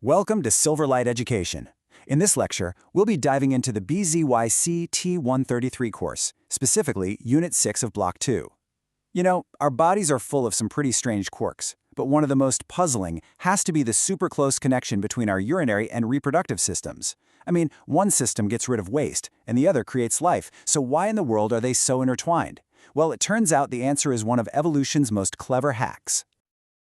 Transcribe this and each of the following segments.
Welcome to Silverlight Education. In this lecture, we'll be diving into the BZYCT 133 course, specifically Unit 6 of Block 2. You know, our bodies are full of some pretty strange quirks, but one of the most puzzling has to be the super close connection between our urinary and reproductive systems. I mean, one system gets rid of waste, and the other creates life, so why in the world are they so intertwined? Well, it turns out the answer is one of evolution's most clever hacks.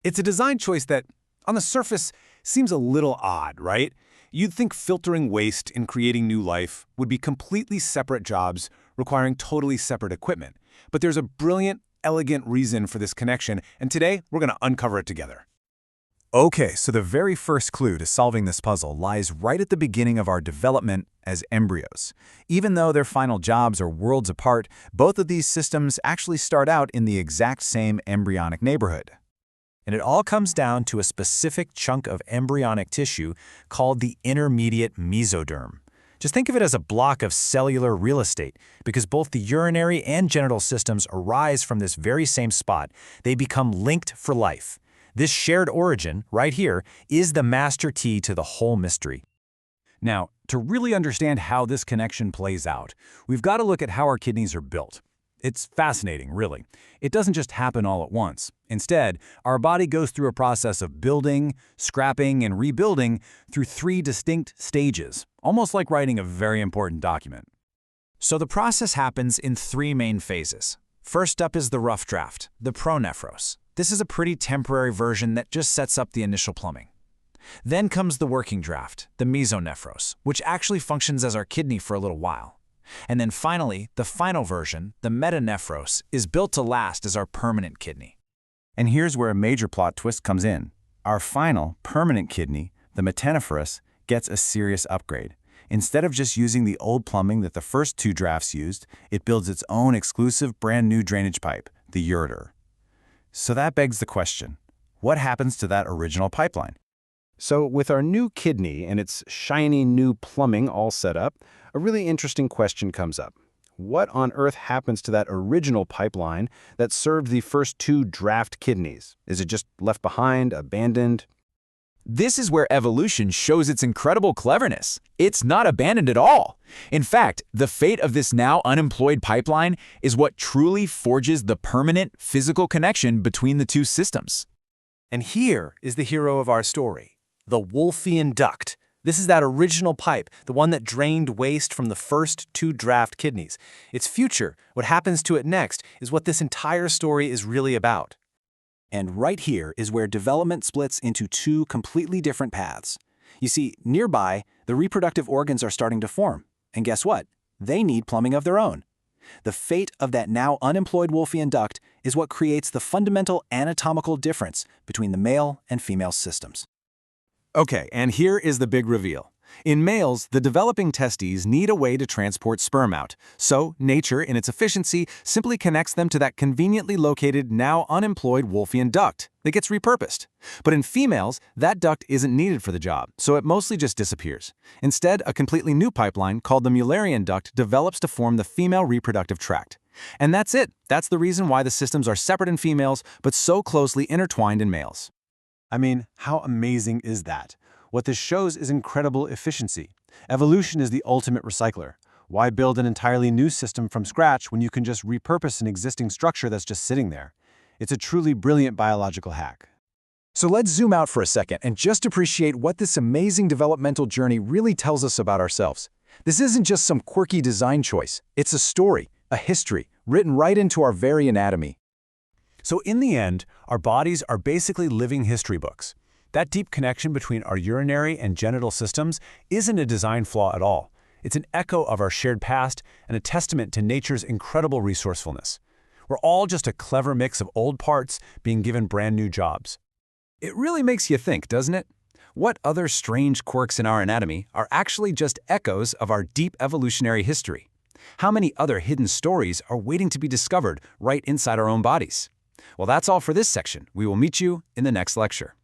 It's a design choice that, on the surface, seems a little odd, right? You'd think filtering waste and creating new life would be completely separate jobs requiring totally separate equipment. But there's a brilliant, elegant reason for this connection, and today we're going to uncover it together. Okay, so the very first clue to solving this puzzle lies right at the beginning of our development as embryos. Even though their final jobs are worlds apart, both of these systems actually start out in the exact same embryonic neighborhood. And it all comes down to a specific chunk of embryonic tissue called the intermediate mesoderm. Just think of it as a block of cellular real estate, because both the urinary and genital systems arise from this very same spot. They become linked for life. This shared origin, right here, is the master key to the whole mystery. Now, to really understand how this connection plays out, we've got to look at how our kidneys are built. It's fascinating, really. It doesn't just happen all at once. Instead, our body goes through a process of building, scrapping, and rebuilding through 3 distinct stages, almost like writing a very important document. So the process happens in 3 main phases. First up is the rough draft, the pronephros. This is a pretty temporary version that just sets up the initial plumbing. Then comes the working draft, the mesonephros, which actually functions as our kidney for a little while. And then finally, the final version, the metanephros, is built to last as our permanent kidney. And here's where a major plot twist comes in. Our final, permanent kidney, the metanephros, gets a serious upgrade. Instead of just using the old plumbing that the first 2 drafts used, it builds its own exclusive brand new drainage pipe, the ureter. So that begs the question, what happens to that original pipeline? So with our new kidney and its shiny new plumbing all set up, a really interesting question comes up. What on earth happens to that original pipeline that served the first 2 draft kidneys? Is it just left behind, abandoned? This is where evolution shows its incredible cleverness. It's not abandoned at all. In fact, the fate of this now unemployed pipeline is what truly forges the permanent physical connection between the 2 systems. And here is the hero of our story, the Wolffian duct. This is that original pipe, the one that drained waste from the first 2 draft kidneys. Its future, what happens to it next, is what this entire story is really about. And right here is where development splits into 2 completely different paths. You see, nearby, the reproductive organs are starting to form. And guess what? They need plumbing of their own. The fate of that now unemployed Wolffian duct is what creates the fundamental anatomical difference between the male and female systems. Okay, and here is the big reveal. In males, the developing testes need a way to transport sperm out, so nature, in its efficiency, simply connects them to that conveniently located, now unemployed Wolffian duct that gets repurposed. But in females, that duct isn't needed for the job, so it mostly just disappears. Instead, a completely new pipeline called the Mullerian duct develops to form the female reproductive tract. And that's it. That's the reason why the systems are separate in females, but so closely intertwined in males. I mean, how amazing is that? What this shows is incredible efficiency. Evolution is the ultimate recycler. Why build an entirely new system from scratch when you can just repurpose an existing structure that's just sitting there? It's a truly brilliant biological hack. So let's zoom out for a second and just appreciate what this amazing developmental journey really tells us about ourselves. This isn't just some quirky design choice. It's a story, a history, written right into our very anatomy. So in the end, our bodies are basically living history books. That deep connection between our urinary and genital systems isn't a design flaw at all. It's an echo of our shared past and a testament to nature's incredible resourcefulness. We're all just a clever mix of old parts being given brand new jobs. It really makes you think, doesn't it? What other strange quirks in our anatomy are actually just echoes of our deep evolutionary history? How many other hidden stories are waiting to be discovered right inside our own bodies? Well, that's all for this section. We will meet you in the next lecture.